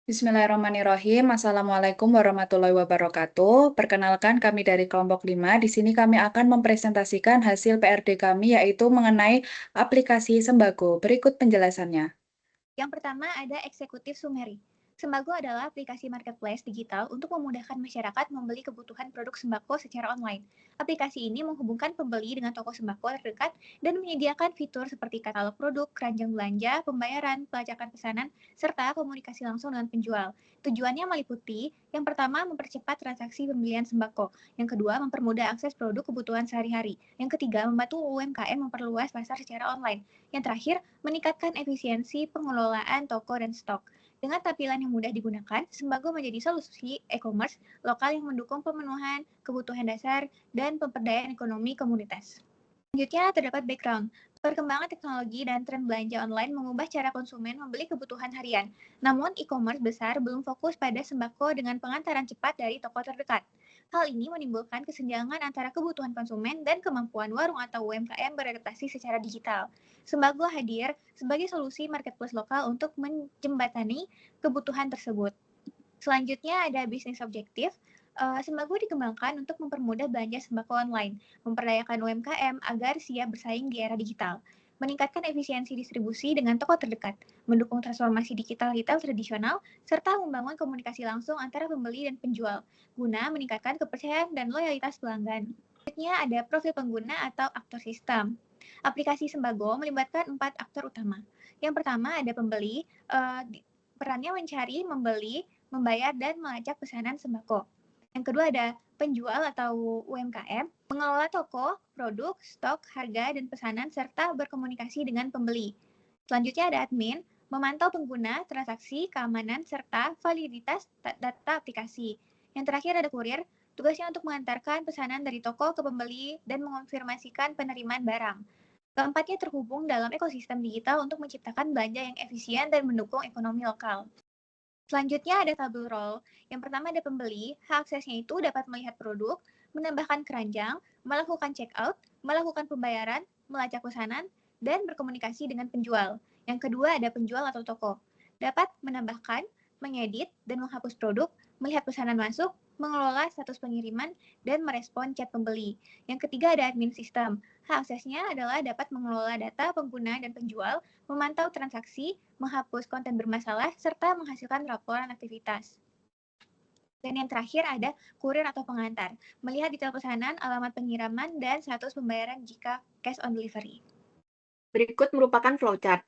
Bismillahirrahmanirrahim. Assalamualaikum warahmatullahi wabarakatuh. Perkenalkan kami dari kelompok 5. Di sini kami akan mempresentasikan hasil PRD kami yaitu mengenai aplikasi sembako. Berikut penjelasannya. Yang pertama ada eksekutif Sumeri. Sembako adalah aplikasi marketplace digital untuk memudahkan masyarakat membeli kebutuhan produk sembako secara online. Aplikasi ini menghubungkan pembeli dengan toko sembako terdekat dan menyediakan fitur seperti katalog produk, keranjang belanja, pembayaran, pelacakan pesanan, serta komunikasi langsung dengan penjual. Tujuannya meliputi, yang pertama mempercepat transaksi pembelian sembako, yang kedua mempermudah akses produk kebutuhan sehari-hari, yang ketiga membantu UMKM memperluas pasar secara online, yang terakhir meningkatkan efisiensi pengelolaan toko dan stok. Dengan tampilan yang mudah digunakan, Sembako menjadi solusi e-commerce lokal yang mendukung pemenuhan kebutuhan dasar dan pemberdayaan ekonomi komunitas. Selanjutnya terdapat background. Perkembangan teknologi dan tren belanja online mengubah cara konsumen membeli kebutuhan harian. Namun, e-commerce besar belum fokus pada sembako dengan pengantaran cepat dari toko terdekat. Hal ini menimbulkan kesenjangan antara kebutuhan konsumen dan kemampuan warung atau UMKM beradaptasi secara digital. Sembako hadir sebagai solusi marketplace lokal untuk menjembatani kebutuhan tersebut. Selanjutnya ada bisnis objektif. Sembako dikembangkan untuk mempermudah belanja sembako online, memperdayakan UMKM agar siap bersaing di era digital, meningkatkan efisiensi distribusi dengan toko terdekat, mendukung transformasi digital retail tradisional, serta membangun komunikasi langsung antara pembeli dan penjual, guna meningkatkan kepercayaan dan loyalitas pelanggan. Selanjutnya ada profil pengguna atau aktor sistem. Aplikasi Sembako melibatkan 4 aktor utama. Yang pertama ada pembeli, perannya mencari, membeli, membayar, dan melacak pesanan sembako. Yang kedua ada penjual atau UMKM, mengelola toko, produk, stok, harga, dan pesanan, serta berkomunikasi dengan pembeli. Selanjutnya ada admin, memantau pengguna, transaksi, keamanan, serta validitas data aplikasi. Yang terakhir ada kurir, tugasnya untuk mengantarkan pesanan dari toko ke pembeli dan mengonfirmasikan penerimaan barang. Keempatnya terhubung dalam ekosistem digital untuk menciptakan belanja yang efisien dan mendukung ekonomi lokal. Selanjutnya ada tabel roll. Yang pertama ada pembeli, hak aksesnya itu dapat melihat produk, menambahkan keranjang, melakukan checkout, melakukan pembayaran, melacak pesanan, dan berkomunikasi dengan penjual. Yang kedua ada penjual atau toko. Dapat menambahkan, mengedit, dan menghapus produk, melihat pesanan masuk, mengelola status pengiriman, dan merespon chat pembeli. Yang ketiga ada admin sistem. Hak aksesnya adalah dapat mengelola data pengguna dan penjual, memantau transaksi, menghapus konten bermasalah, serta menghasilkan laporan aktivitas. Dan yang terakhir ada kurir atau pengantar, melihat detail pesanan, alamat pengiriman, dan status pembayaran jika cash on delivery. Berikut merupakan flowchart.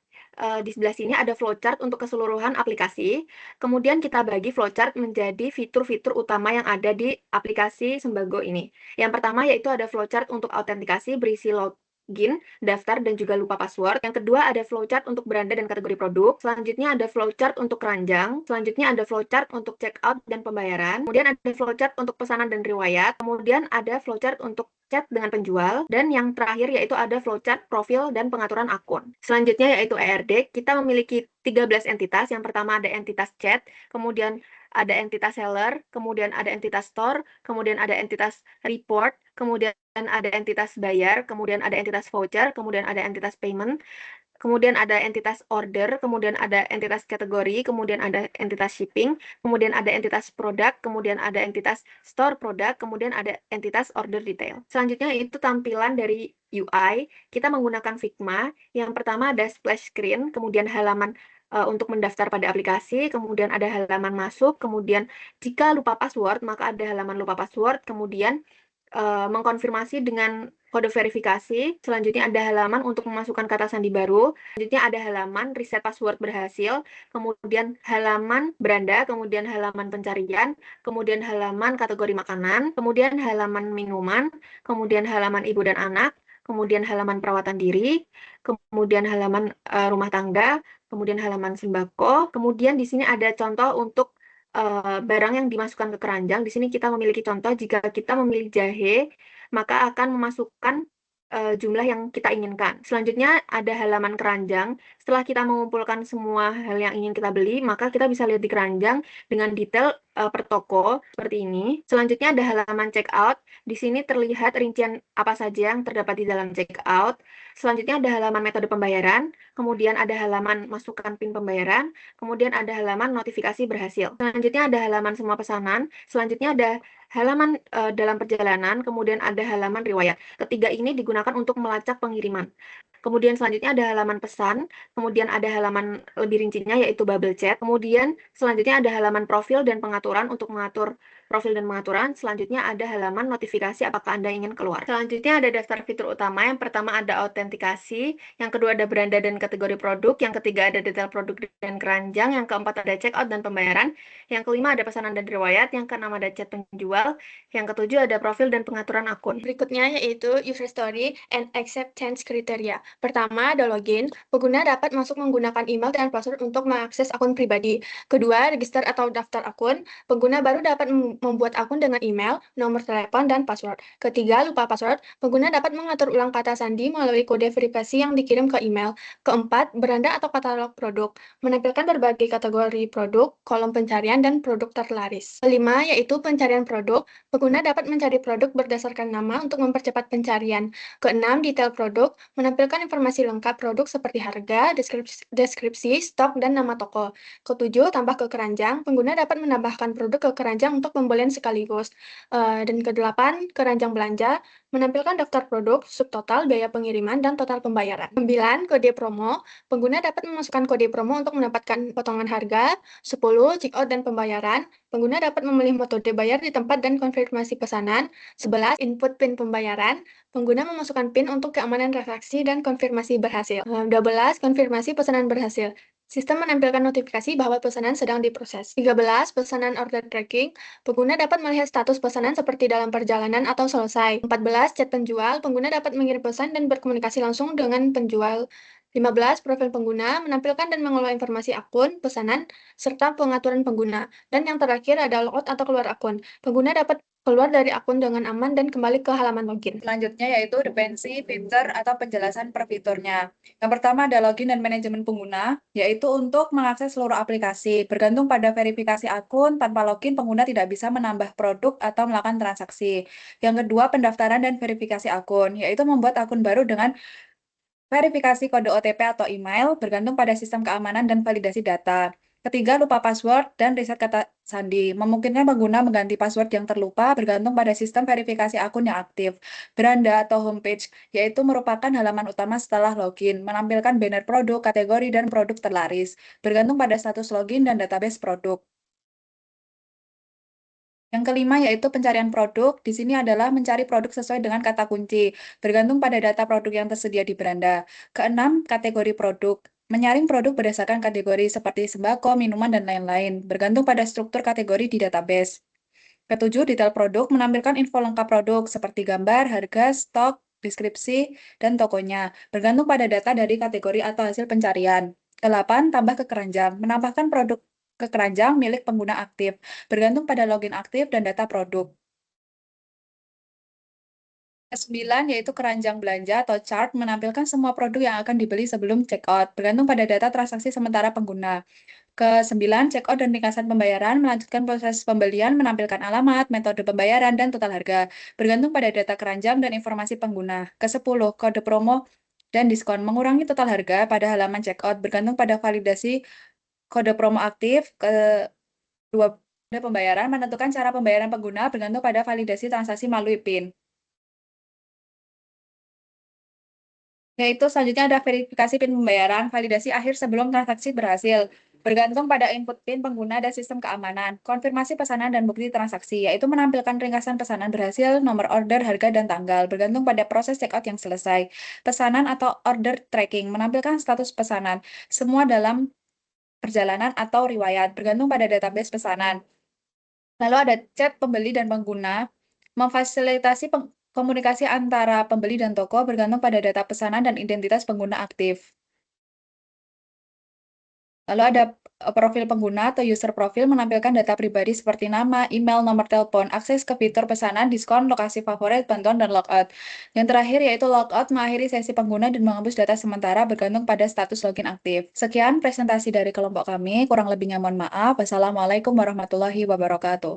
Di sebelah sini ada flowchart untuk keseluruhan aplikasi. Kemudian kita bagi flowchart menjadi fitur-fitur utama yang ada di aplikasi Sembako ini. Yang pertama yaitu ada flowchart untuk autentikasi berisi login, daftar, dan juga lupa password. Yang kedua ada flowchart untuk beranda dan kategori produk. Selanjutnya ada flowchart untuk keranjang. Selanjutnya ada flowchart untuk checkout dan pembayaran. Kemudian ada flowchart untuk pesanan dan riwayat. Kemudian ada flowchart untuk chat dengan penjual, dan yang terakhir yaitu ada flowchart profil dan pengaturan akun. Selanjutnya yaitu ERD, kita memiliki 13 entitas. Yang pertama ada entitas chat, kemudian ada entitas seller, kemudian ada entitas store, kemudian ada entitas report, kemudian ada entitas bayar, kemudian ada entitas voucher, kemudian ada entitas payment, kemudian ada entitas order, kemudian ada entitas kategori, kemudian ada entitas shipping, kemudian ada entitas produk, kemudian ada entitas store produk, kemudian ada entitas order detail. Selanjutnya itu tampilan dari UI. Kita menggunakan Figma. Yang pertama ada splash screen, kemudian halaman untuk mendaftar pada aplikasi, kemudian ada halaman masuk, kemudian jika lupa password, maka ada halaman lupa password, kemudian mengkonfirmasi dengan kode verifikasi. Selanjutnya ada halaman untuk memasukkan kata sandi baru. Selanjutnya ada halaman reset password berhasil. Kemudian halaman beranda, kemudian halaman pencarian, kemudian halaman kategori makanan, kemudian halaman minuman, kemudian halaman ibu dan anak, kemudian halaman perawatan diri, kemudian halaman rumah tangga, kemudian halaman sembako. Kemudian di sini ada contoh untuk barang yang dimasukkan ke keranjang. Di sini kita memiliki contoh, jika kita memilih jahe, maka akan memasukkan jumlah yang kita inginkan. Selanjutnya ada halaman keranjang. Setelah kita mengumpulkan semua hal yang ingin kita beli, maka kita bisa lihat di keranjang dengan detail per toko seperti ini. Selanjutnya ada halaman checkout. Di sini terlihat rincian apa saja yang terdapat di dalam checkout. Selanjutnya ada halaman metode pembayaran, kemudian ada halaman masukkan PIN pembayaran, kemudian ada halaman notifikasi berhasil. Selanjutnya ada halaman semua pesanan, selanjutnya ada halaman dalam perjalanan, kemudian ada halaman riwayat. Ketiga ini digunakan untuk melacak pengiriman. Kemudian selanjutnya ada halaman pesan, kemudian ada halaman lebih rincinya yaitu bubble chat. Kemudian selanjutnya ada halaman profil dan pengaturan untuk mengatur profil dan pengaturan. Selanjutnya ada halaman notifikasi apakah Anda ingin keluar. Selanjutnya ada daftar fitur utama. Yang pertama ada autentikasi, yang kedua ada beranda dan kategori produk, yang ketiga ada detail produk dan keranjang, yang keempat ada checkout dan pembayaran, yang kelima ada pesanan dan riwayat, yang keenam ada chat penjual, yang ketujuh ada profil dan pengaturan akun. Berikutnya yaitu user story and acceptance criteria. Pertama ada login. Pengguna dapat masuk menggunakan email dan password untuk mengakses akun pribadi. Kedua, register atau daftar akun. Pengguna baru dapat membuat akun dengan email, nomor telepon, dan password. Ketiga, lupa password. Pengguna dapat mengatur ulang kata sandi melalui kode verifikasi yang dikirim ke email. Keempat, beranda atau katalog produk. Menampilkan berbagai kategori produk, kolom pencarian, dan produk terlaris. Kelima, yaitu pencarian produk. Pengguna dapat mencari produk berdasarkan nama untuk mempercepat pencarian. Keenam, detail produk, menampilkan informasi lengkap produk seperti harga, deskripsi, stok, dan nama toko. Ketujuh, tambah ke keranjang, pengguna dapat menambahkan produk ke keranjang untuk pembelian sekaligus. Dan kedelapan, keranjang belanja, menampilkan daftar produk, subtotal, biaya pengiriman, dan total pembayaran. 9, kode promo, pengguna dapat memasukkan kode promo untuk mendapatkan potongan harga. 10, checkout dan pembayaran, pengguna dapat memilih metode bayar di tempat dan konfirmasi pesanan. 11. Input PIN pembayaran. Pengguna memasukkan PIN untuk keamanan transaksi dan konfirmasi berhasil. 12. Konfirmasi pesanan berhasil. Sistem menampilkan notifikasi bahwa pesanan sedang diproses. 13. Pesanan order tracking. Pengguna dapat melihat status pesanan seperti dalam perjalanan atau selesai. 14. Chat penjual. Pengguna dapat mengirim pesan dan berkomunikasi langsung dengan penjual. 15. Profil pengguna. Menampilkan dan mengelola informasi akun, pesanan, serta pengaturan pengguna. Dan yang terakhir ada logout atau keluar akun. Pengguna dapat keluar dari akun dengan aman dan kembali ke halaman login. Selanjutnya yaitu dependensi, fitur, atau penjelasan per fiturnya. Yang pertama ada login dan manajemen pengguna, yaitu untuk mengakses seluruh aplikasi. Bergantung pada verifikasi akun, tanpa login pengguna tidak bisa menambah produk atau melakukan transaksi. Yang kedua, pendaftaran dan verifikasi akun, yaitu membuat akun baru dengan verifikasi kode OTP atau email, bergantung pada sistem keamanan dan validasi data. Ketiga, lupa password dan reset kata sandi. Memungkinkan pengguna mengganti password yang terlupa bergantung pada sistem verifikasi akun yang aktif. Beranda atau homepage, yaitu merupakan halaman utama setelah login, menampilkan banner produk, kategori, dan produk terlaris, bergantung pada status login dan database produk. Yang kelima yaitu pencarian produk. Di sini adalah mencari produk sesuai dengan kata kunci, bergantung pada data produk yang tersedia di beranda. Keenam, kategori produk. Menyaring produk berdasarkan kategori seperti sembako, minuman, dan lain-lain, bergantung pada struktur kategori di database. Ketujuh, detail produk menampilkan info lengkap produk seperti gambar, harga, stok, deskripsi, dan tokonya, bergantung pada data dari kategori atau hasil pencarian. Kedelapan, tambah ke keranjang, menambahkan produk ke keranjang milik pengguna aktif, bergantung pada login aktif dan data produk. Ke-9 yaitu keranjang belanja atau chart menampilkan semua produk yang akan dibeli sebelum checkout, bergantung pada data transaksi sementara pengguna. Ke-9, checkout dan ringkasan pembayaran melanjutkan proses pembelian, menampilkan alamat, metode pembayaran, dan total harga, bergantung pada data keranjang dan informasi pengguna. Ke-10, kode promo dan diskon mengurangi total harga pada halaman checkout, bergantung pada validasi kode promo aktif. Ke-12, kode pembayaran menentukan cara pembayaran pengguna, bergantung pada validasi transaksi melalui PIN. Yaitu selanjutnya ada verifikasi PIN pembayaran, validasi akhir sebelum transaksi berhasil, bergantung pada input PIN pengguna dan sistem keamanan, konfirmasi pesanan dan bukti transaksi, yaitu menampilkan ringkasan pesanan berhasil, nomor order, harga, dan tanggal, bergantung pada proses checkout yang selesai. Pesanan atau order tracking, menampilkan status pesanan, semua dalam perjalanan atau riwayat, bergantung pada database pesanan. Lalu ada chat pembeli dan pengguna, memfasilitasi komunikasi antara pembeli dan toko bergantung pada data pesanan dan identitas pengguna aktif. Lalu ada profil pengguna atau user profil menampilkan data pribadi seperti nama, email, nomor telepon, akses ke fitur pesanan, diskon, lokasi favorit, bantuan, dan logout. Yang terakhir yaitu logout mengakhiri sesi pengguna dan menghapus data sementara bergantung pada status login aktif. Sekian presentasi dari kelompok kami, kurang lebihnya mohon maaf. Wassalamualaikum warahmatullahi wabarakatuh.